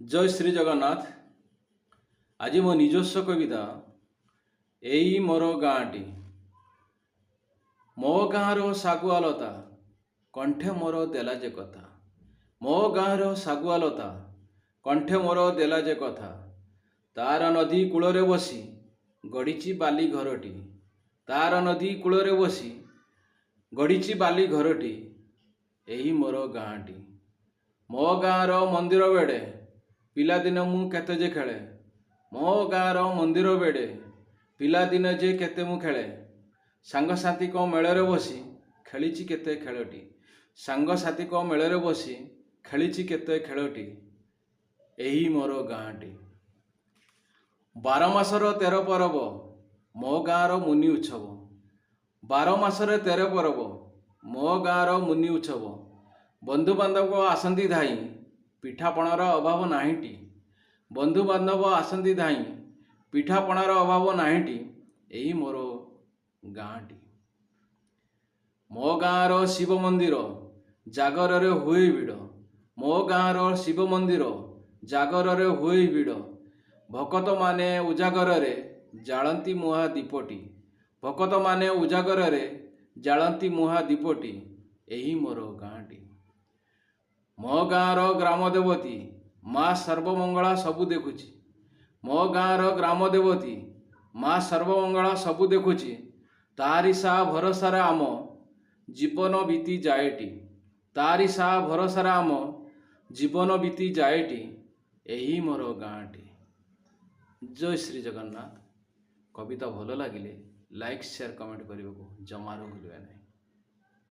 जय श्री जगन्नाथ। आज मो निजस्व कविता एई मोर गाँटी। मो गाँर सागुआलता कंठे मोर देला जे कथा। मो गाँर सागुआलता कंठे मोर देला जे कथा। तार नदी कूଳରେ बसी गढ़ी बाली घरटी। तार नदी कूଳରେ बसी गढ़ी बाली घरटी। एही मोर गाँटी। मो गाँर मंदिर बेड़े पिलादिन मु केते जे खेले। मो गाँर मंदिर बेड़े पिलादिन जे केते मु खेले। सांगसाथी को मेଳରେ बसी खेलिची केते खेलटी। सांगसाथी को मेଳରେ बसी खेलिची केते खेलटी। एही मोर गाँटी। 12 मासर 13 परब मो गाँर मुनि उत्सव। 12 मासरे 13 परब मो गाँर मुनि उत्सव। बंधु बांधव आसंती धाई पिठापणार अभाव नाहीटी। बंधु बांधव आसंती धाई पिठापणार अभाव नाहीटी। एही मोर गाँटी। मो गाँर शिव मंदिर जागर रे हुए भिड़। मो गाँर शिव मंदिर जागर रे हुए भिड़। भकत माने उजागर रे जालंती मुहा दीपटी। भकत माने उजागर रे जालंती मुहा दीपटी। एही मोर गाँटी। मो गाँर ग्राम देवती माँ सर्वमंगला सबु देखुची। मो गाँर ग्राम देवती माँ सर्वमंगला सबु देखुची। तारी सा भरोसारे आम जीवन बीती जाएटी। तारी सा भरोसारे आम जीवन बीती जाएटी। एही मोर गाँटी। जय श्री जगन्नाथ। कविता भल लगिले लाइक शेयर कमेंट करने को जमार भूलिबे नहीं।